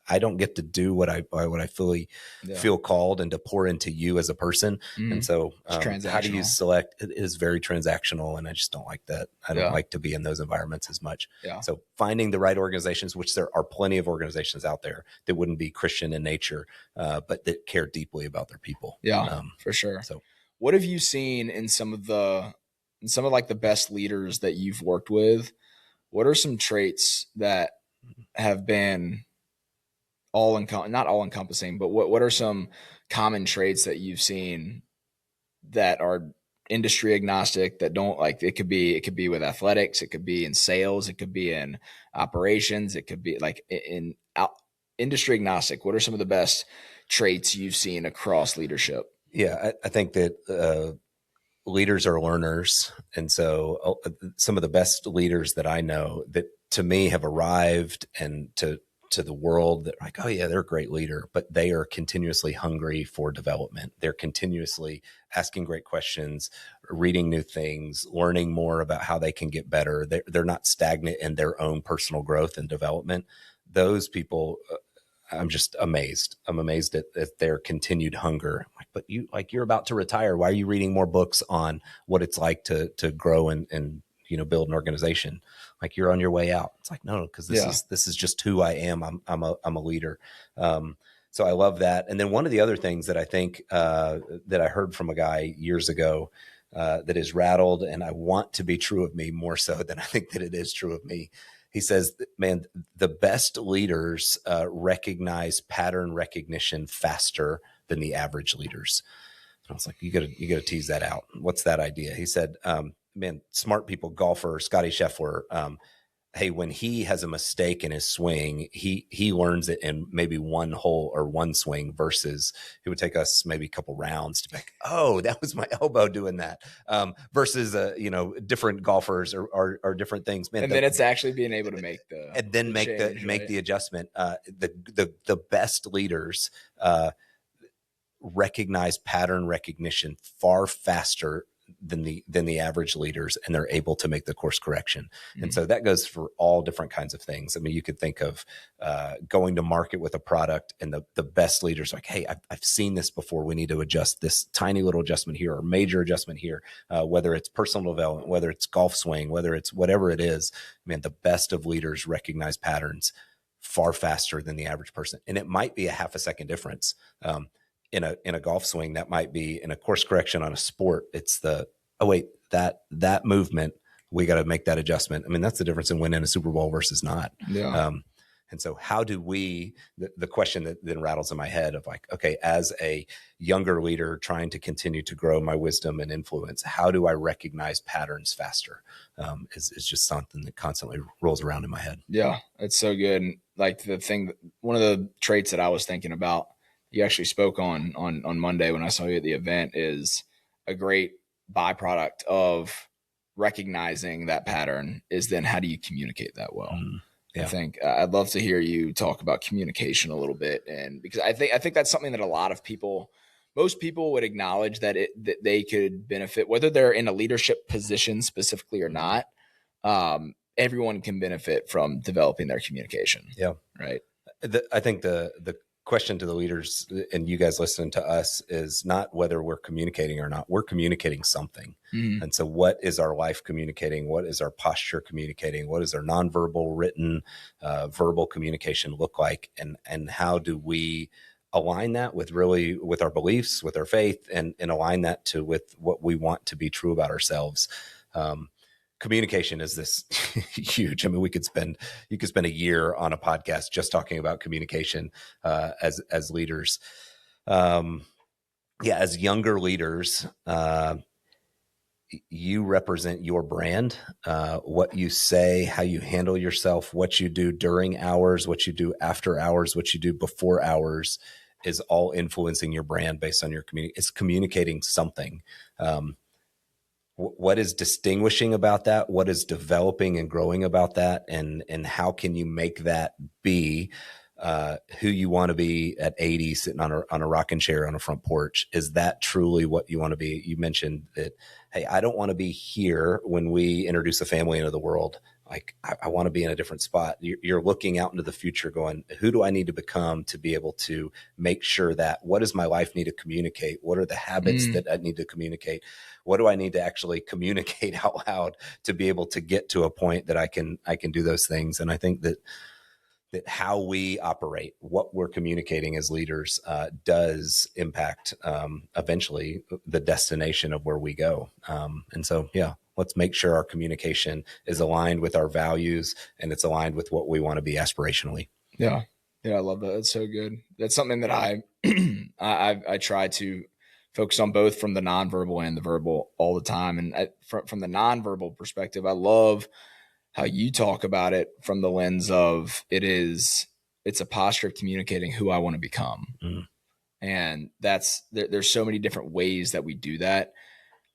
Speaker 2: I don't get to do what I fully feel called and to pour into you as a person. And so how do you select? It is very transactional, and I just don't like that. I don't like to be in those environments as much. Yeah. So finding the right organizations, which there are plenty of organizations out there that wouldn't be Christian in nature, but that care deeply about their people.
Speaker 1: Yeah, for sure.
Speaker 2: So
Speaker 1: what have you seen in some of the some of like the best leaders that you've worked with, what are some traits that have been not all encompassing, but what are some common traits that you've seen that are industry agnostic, that don't, like, it could be with athletics, it could be in sales, it could be in operations, it could be like in industry agnostic. What are some of the best traits you've seen across leadership?
Speaker 2: Yeah, I think that leaders are learners. And so some of the best leaders that I know that to me have arrived and to the world that like, oh yeah, they're a great leader, but they are continuously hungry for development. They're continuously asking great questions, reading new things, learning more about how they can get better. They're not stagnant in their own personal growth and development. Those people, I'm just amazed. I'm amazed at their continued hunger. Like, but you're about to retire. Why are you reading more books on what it's like to grow and build an organization? Like, you're on your way out. It's like, no, because this is just who I am. I'm a leader. So I love that. And then one of the other things that I think that I heard from a guy years ago that is rattled, and I want to be true of me more so than I think that it is true of me. He says, man, the best leaders recognize pattern recognition faster than the average leaders. And I was like, you gotta tease that out. What's that idea? He said, man, smart people, golfer, Scotty Scheffler, hey, when he has a mistake in his swing, he learns it in maybe one hole or one swing, versus it would take us maybe a couple rounds to be like, oh, that was my elbow doing that. Versus different golfers or different things. Man,
Speaker 1: then it's actually being able to make
Speaker 2: the adjustment. The best leaders recognize pattern recognition far faster than the average leaders, and they're able to make the course correction. Mm-hmm. And so that goes for all different kinds of things. I mean, you could think of going to market with a product, and the best leaders are like, hey, I've seen this before. We need to adjust this tiny little adjustment here or major adjustment here, whether it's personal development, whether it's golf swing, whether it's whatever it is. Man, the best of leaders recognize patterns far faster than the average person. And it might be a half a second difference. In a golf swing, that might be in a course correction on a sport. It's that movement, we got to make that adjustment. I mean, that's the difference in winning a Super Bowl versus not.
Speaker 1: Yeah.
Speaker 2: And so how do the question that then rattles in my head of like, okay, as a younger leader trying to continue to grow my wisdom and influence, how do I recognize patterns faster? Is just something that constantly rolls around in my head.
Speaker 1: Yeah, it's so good. And like one of the traits that I was thinking about, you actually spoke on Monday when I saw you at the event, is a great byproduct of recognizing that pattern is then how do you communicate that well? Yeah. I think I'd love to hear you talk about communication a little bit. And because I think that's something that most people would acknowledge that they could benefit, whether they're in a leadership position specifically or not. Everyone can benefit from developing their communication.
Speaker 2: Yeah.
Speaker 1: Right.
Speaker 2: I think the question to the leaders and you guys listening to us is not whether we're communicating or not. We're communicating something. Mm-hmm. And so what is our life communicating? What is our posture communicating? What does our nonverbal, written, verbal communication look like? And how do we align that with our beliefs, with our faith, and align that with what we want to be true about ourselves? Communication is this huge. I mean, you could spend a year on a podcast just talking about communication as leaders. As younger leaders, you represent your brand, what you say, how you handle yourself, what you do during hours, what you do after hours, what you do before hours is all influencing your brand based on your community. It's communicating something. What is distinguishing about that? What is developing and growing about that? And how can you make that be who you want to be at 80, sitting on a rocking chair on a front porch? Is that truly what you want to be? You mentioned that, hey, I don't want to be here when we introduce a family into the world. Like, I want to be in a different spot. You're looking out into the future going, who do I need to become to be able to make sure that, what does my life need to communicate? What are the habits that I need to communicate? What do I need to actually communicate out loud to be able to get to a point that I can do those things? And I think that how we operate, what we're communicating as leaders, does impact eventually the destination of where we go. And so, yeah, Let's make sure our communication is aligned with our values and it's aligned with what we want to be aspirationally.
Speaker 1: Yeah. Yeah. I love that. That's so good. That's something that I try to focus on both from the nonverbal and the verbal all the time. And from the nonverbal perspective, I love how you talk about it from the lens of it's a posture of communicating who I want to become.
Speaker 2: Mm.
Speaker 1: And there's so many different ways that we do that.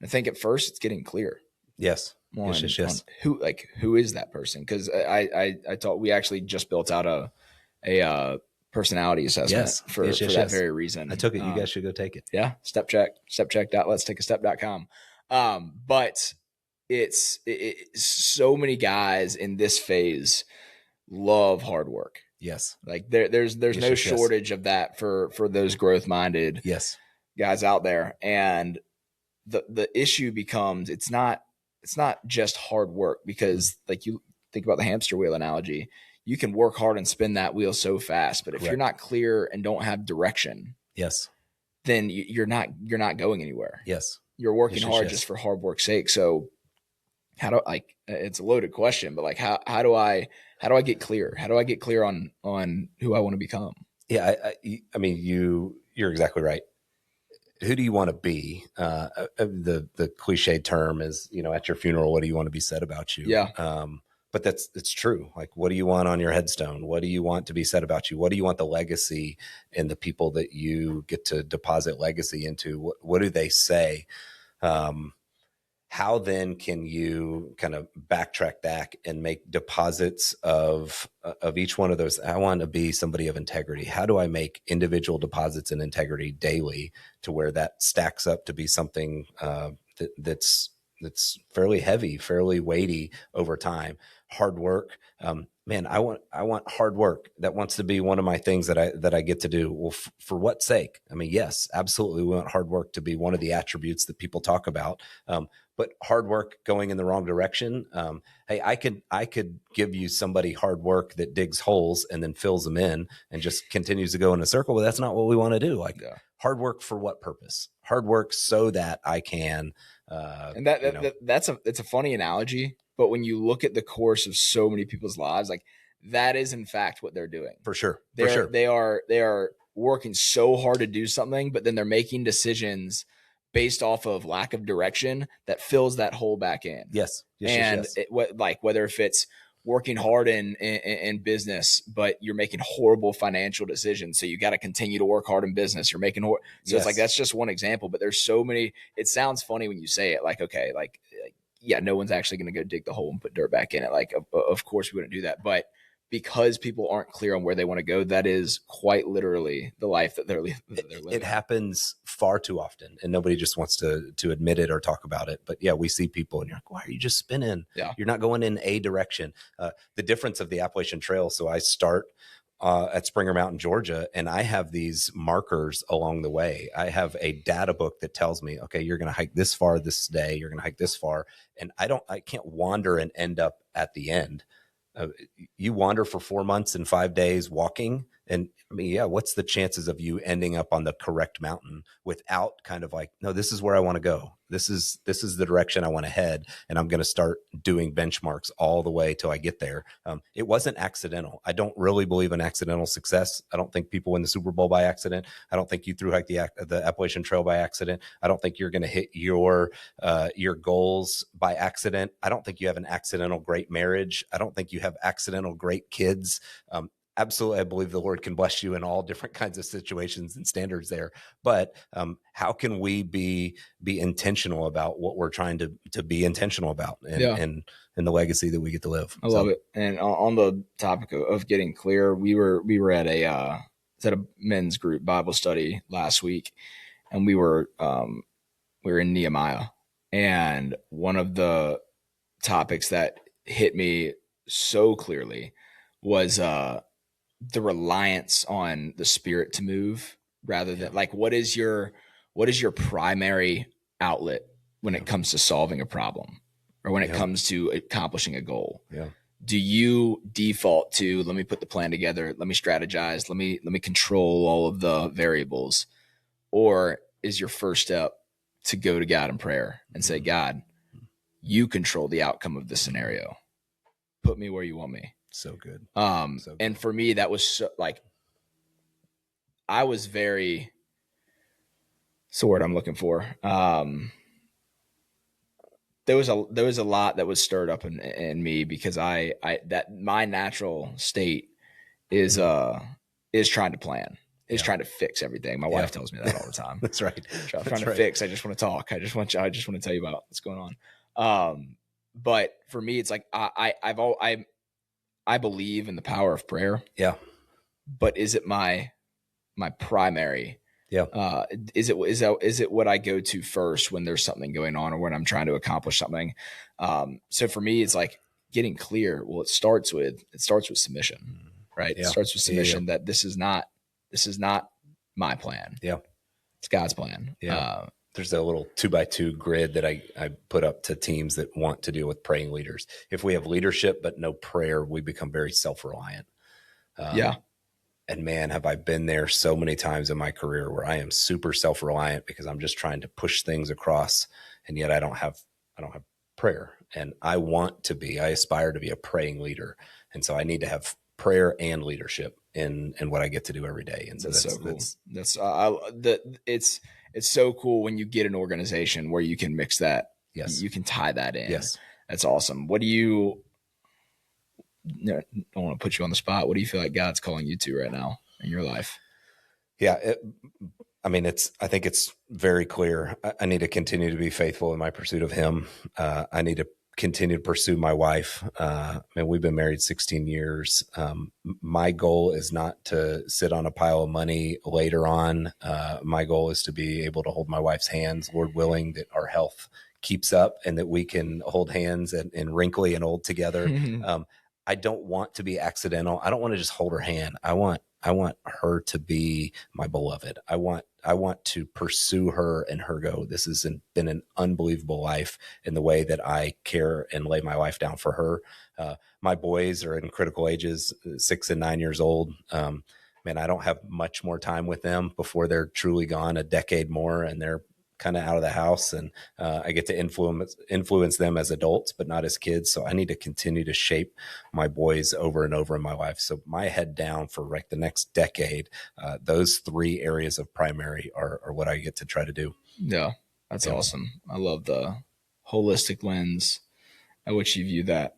Speaker 1: I think at first it's getting clear.
Speaker 2: Yes.
Speaker 1: On
Speaker 2: Yes.
Speaker 1: who is that person? Because I thought we actually just built out a personality assessment for that very reason.
Speaker 2: I took it. You guys should go take it.
Speaker 1: Yeah. Stepcheck.let's-take-a-step.com. But it's so many guys in this phase love hard work.
Speaker 2: Yes.
Speaker 1: Like there's no shortage of that for those growth-minded guys out there. And the issue becomes it's not just hard work, because like you think about the hamster wheel analogy, you can work hard and spin that wheel so fast, but if you're not clear and don't have direction, then you're not going anywhere. You're working hard just for hard work's sake. So it's a loaded question, but like how do I get clear? How do I get clear on who I want to become?
Speaker 2: Yeah. I mean, you're exactly right. Who do you want to be? The cliche term is, at your funeral, what do you want to be said about you?
Speaker 1: Yeah.
Speaker 2: But it's true. Like, what do you want on your headstone? What do you want to be said about you? What do you want the legacy and the people that you get to deposit legacy into? What do they say? How then can you kind of backtrack back and make deposits of each one of those? I want to be somebody of integrity. How do I make individual deposits in integrity daily to where that stacks up to be something that's fairly heavy, fairly weighty over time? Hard work. Man, I want hard work. That wants to be one of my things that I get to do. Well, for what sake? I mean, yes, absolutely. We want hard work to be one of the attributes that people talk about. But hard work going in the wrong direction. Hey, I could give you somebody hard work that digs holes and then fills them in and just continues to go in a circle. But that's not what we want to do. Hard work for what purpose? Hard work so that I can.
Speaker 1: And it's a funny analogy, but when you look at the course of so many people's lives, like that is in fact what they're doing.
Speaker 2: For sure.
Speaker 1: They are working so hard to do something, but then they're making decisions based off of lack of direction that fills that hole back in.
Speaker 2: Yes.
Speaker 1: Whether if it's working hard in business, but you're making horrible financial decisions. So you got to continue to work hard in business. You're making it's like, that's just one example, but there's so many. It sounds funny when you say it, like, okay, like, yeah, no one's actually going to go dig the hole and put dirt back in it. Like, of course we wouldn't do that, but because people aren't clear on where they want to go, that is quite literally the life that they're living.
Speaker 2: It happens far too often, and nobody just wants to admit it or talk about it. But yeah, we see people and you're like, why are you just spinning?
Speaker 1: Yeah.
Speaker 2: You're not going in a direction. The difference of the Appalachian Trail. So I start at Springer Mountain, Georgia, and I have these markers along the way. I have a data book that tells me, okay, you're going to hike this far this day. You're going to hike this far. And I can't wander and end up at the end. You wander for 4 months and 5 days walking. And I mean, yeah, what's the chances of you ending up on the correct mountain without kind of like, no, this is where I want to go. This is the direction I want to head. And I'm going to start doing benchmarks all the way till I get there. It wasn't accidental. I don't really believe in accidental success. I don't think people win the Super Bowl by accident. I don't think you through hike the Appalachian Trail by accident. I don't think you're going to hit your goals by accident. I don't think you have an accidental great marriage. I don't think you have accidental great kids. Absolutely, I believe the Lord can bless you in all different kinds of situations and standards there. But how can we be intentional about what we're trying to be intentional about and the legacy that we get to live?
Speaker 1: I love it. And on the topic of getting clear, we were at a men's group Bible study last week, and we were in Nehemiah, and one of the topics that hit me so clearly was the reliance on the Spirit to move, rather than like, what is your primary outlet when it comes to solving a problem or when it comes to accomplishing a goal?
Speaker 2: Yeah.
Speaker 1: Do you default to, let me put the plan together, let me strategize, let me control all of the variables? Or is your first step to go to God in prayer and say, God, you control the outcome of the scenario. Put me where you want me.
Speaker 2: So good.
Speaker 1: And for me, that was so, like, I was very, what's the word I'm looking for? There was a lot that was stirred up in me, because that my natural state is trying to plan, is trying to fix everything. My wife tells me that all the time.
Speaker 2: That's right.
Speaker 1: I'm trying to fix. I just want to talk. I just want to tell you about what's going on. But for me, it's like I believe in the power of prayer.
Speaker 2: Yeah.
Speaker 1: But is it my primary?
Speaker 2: Yeah.
Speaker 1: Is it what I go to first when there's something going on, or when I'm trying to accomplish something? So for me, it's like getting clear. Well, it starts with submission, right?
Speaker 2: Yeah.
Speaker 1: It starts with submission, that this is not my plan.
Speaker 2: Yeah.
Speaker 1: It's God's plan.
Speaker 2: Yeah. There's a little 2x2 grid that I put up to teams that want to deal with praying leaders. If we have leadership but no prayer, we become very self-reliant. And man, have I been there so many times in my career where I am super self-reliant because I'm just trying to push things across, and yet I don't have prayer. And I aspire to be a praying leader. And so I need to have prayer and leadership in what I get to do every day. And so that's so cool.
Speaker 1: It's so cool when you get an organization where you can mix that.
Speaker 2: Yes.
Speaker 1: You can tie that in.
Speaker 2: Yes.
Speaker 1: That's awesome. What do you, I don't want to put you on the spot. What do you feel like God's calling you to right now in your life?
Speaker 2: Yeah. I think it's very clear. I need to continue to be faithful in my pursuit of him. I need to continue to pursue my wife. We've been married 16 years. My goal is not to sit on a pile of money later on. My goal is to be able to hold my wife's hands, Lord willing, that our health keeps up and that we can hold hands and wrinkly and old together. I don't want to be accidental. I don't want to just hold her hand. I want her to be my beloved. I want to pursue her and her go, this has been an unbelievable life in the way that I care and lay my life down for her. My boys are in critical ages, 6 and 9 years old. I don't have much more time with them before they're truly gone, a decade more, and they're kind of out of the house, and I get to influence them as adults, but not as kids. So I need to continue to shape my boys over and over in my life. So my head down for the next decade, those 3 areas of primary are what I get to try to do.
Speaker 1: Yeah, that's awesome. I love the holistic lens at which you view that.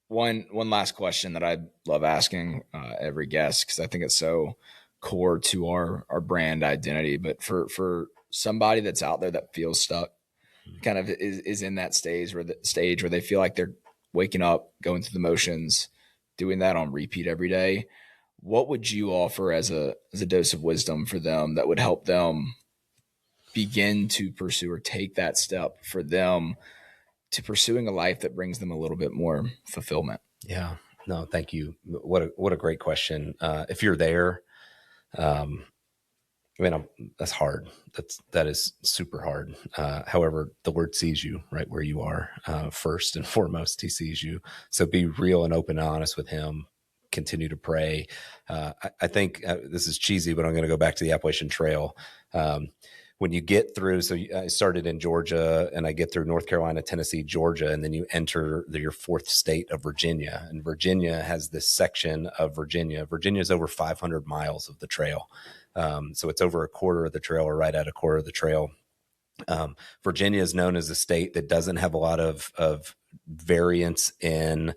Speaker 1: One last question that I love asking every guest, because I think it's so core to our brand identity. But for somebody that's out there that feels stuck, kind of is in that stage where they feel like they're waking up, going through the motions, doing that on repeat every day, what would you offer as a dose of wisdom for them that would help them begin to pursue or take that step for them to pursuing a life that brings them a little bit more fulfillment?
Speaker 2: Yeah, no, thank you. What a great question. If you're there, that's hard. That is super hard. However, the Lord sees you right where you are. First and foremost, he sees you. So be real and open and honest with him. Continue to pray. I think this is cheesy, but I'm going to go back to the Appalachian Trail. When you get through, so I started in Georgia, and I get through North Carolina, Tennessee, Georgia, and then you enter your 4th state of Virginia. And Virginia has this section of Virginia. Virginia is over 500 miles of the trail. So it's over a quarter of the trail, or right at a quarter of the trail. Virginia is known as a state that doesn't have a lot of variance in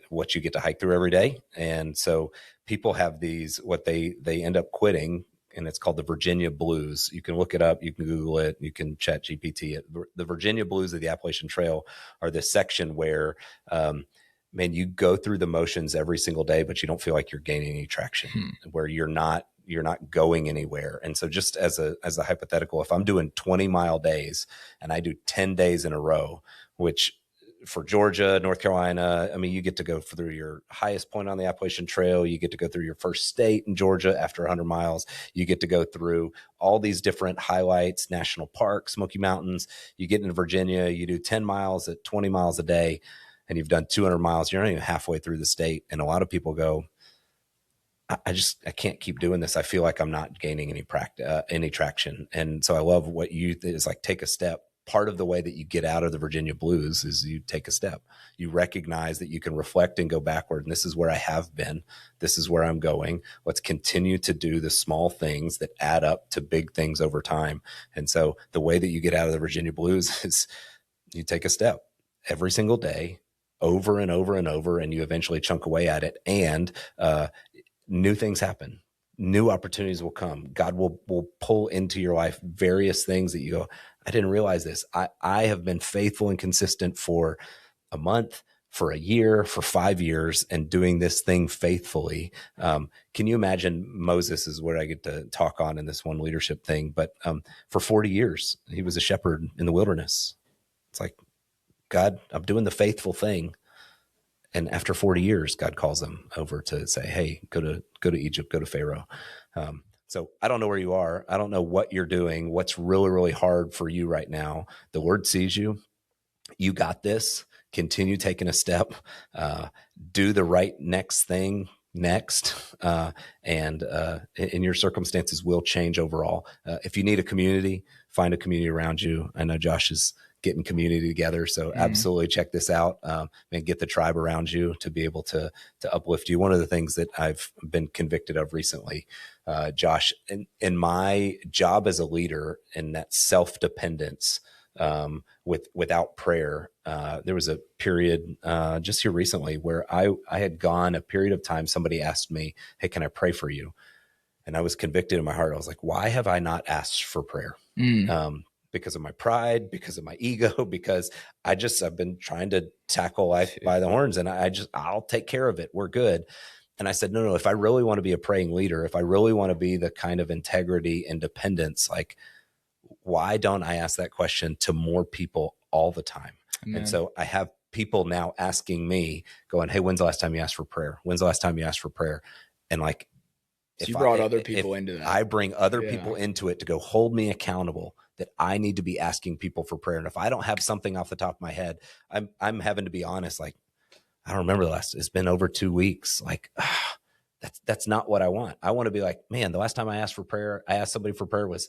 Speaker 2: what you get to hike through every day. And so people have these, what they end up quitting, and it's called the Virginia Blues. You can look it up. You can Google it. You can chat GPT it. The Virginia Blues of the Appalachian Trail are this section where, you go through the motions every single day, but you don't feel like you're gaining any traction, where you're not going anywhere. And so just as a hypothetical, if I'm doing 20-mile days and I do 10 days in a row, which for Georgia, North Carolina, you get to go through your highest point on the Appalachian Trail. You get to go through your first state in Georgia after 100 miles. You get to go through all these different highlights, national parks, Smoky Mountains. You get into Virginia, you do 10 miles at 20 miles a day, and you've done 200 miles. You're not even halfway through the state. And a lot of people go, I can't keep doing this. I feel like I'm not gaining any traction. And so I love what you is like, take a step part of the way that you get out of the Virginia blues is you take a step. You recognize that you can reflect and go backward. And this is where I have been. This is where I'm going. Let's continue to do the small things that add up to big things over time. And so the way that you get out of the Virginia blues is you take a step every single day, over and over and over, and you eventually chunk away at it. And new things happen. New opportunities will come. God will pull into your life various things that you go, I didn't realize this. I have been faithful and consistent for a month, for a year, for 5 years, and doing this thing faithfully. Can you imagine? Moses is where I get to talk on in this one leadership thing, but for 40 years, he was a shepherd in the wilderness. It's like, God, I'm doing the faithful thing. And after 40 years, God calls him over to say, hey, go to Egypt, go to Pharaoh. So I don't know where you are. I don't know what you're doing, what's really, really hard for you right now. The Lord sees you. You got this. Continue taking a step. Do the right next thing next. And your circumstances will change overall. If you need a community, find a community around you. I know Josh is getting community together. So absolutely check this out, and get the tribe around you to be able to uplift you. One of the things that I've been convicted of recently, Josh, in my job as a leader, in that self-dependence, without prayer, there was a period just here recently where I had gone a period of time. Somebody asked me, hey, can I pray for you? And I was convicted in my heart. I was like, why have I not asked for prayer? Because of my pride, because of my ego, because I've been trying to tackle life by the horns, and I'll take care of it. We're good. And I said, no, if I really want to be a praying leader, if I really want to be the kind of integrity and dependence, like, why don't I ask that question to more people all the time? Amen. And so I have people now asking me, going, hey, when's the last time you asked for prayer? When's the last time you asked for prayer? And like,
Speaker 1: so you brought other people into that.
Speaker 2: I bring other people into it to go hold me accountable, that I need to be asking people for prayer. And if I don't have something off the top of my head, I'm having to be honest. Like, I don't remember it's been over 2 weeks. Like, that's not what I want. I want to be like, man, the last time I asked somebody for prayer was,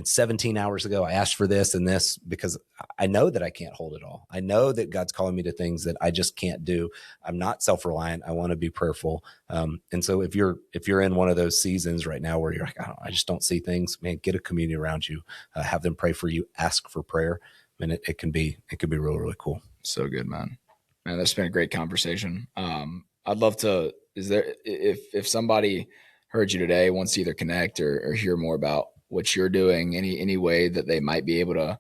Speaker 2: 17 hours ago. I asked for this and this, because I know that I can't hold it all. I know that God's calling me to things that I just can't do. I'm not self-reliant. I want to be prayerful. And so if you're in one of those seasons right now where you're like, I just don't see things, man, get a community around you, have them pray for you, ask for prayer. And it can be really, really cool.
Speaker 1: So good, man. Man, that's been a great conversation. I'd love to, if somebody heard you today, wants to either connect or hear more about what you're doing, any way that they might be able to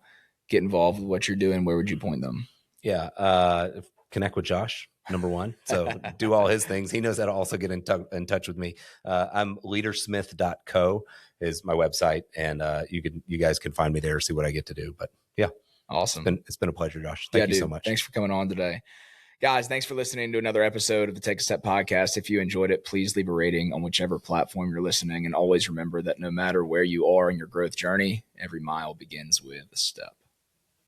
Speaker 1: get involved with what you're doing, where would you point them?
Speaker 2: Yeah. Connect with Josh, number one. So do all his things. He knows how to also get in touch with me. I'm leadersmith.co is my website, and you guys can find me there, see what I get to do. But yeah.
Speaker 1: Awesome.
Speaker 2: It's been a pleasure, Josh. Thank you so much.
Speaker 1: Thanks for coming on today. Guys, thanks for listening to another episode of the Take a Step podcast. If you enjoyed it, please leave a rating on whichever platform you're listening. And always remember that no matter where you are in your growth journey, every mile begins with a step.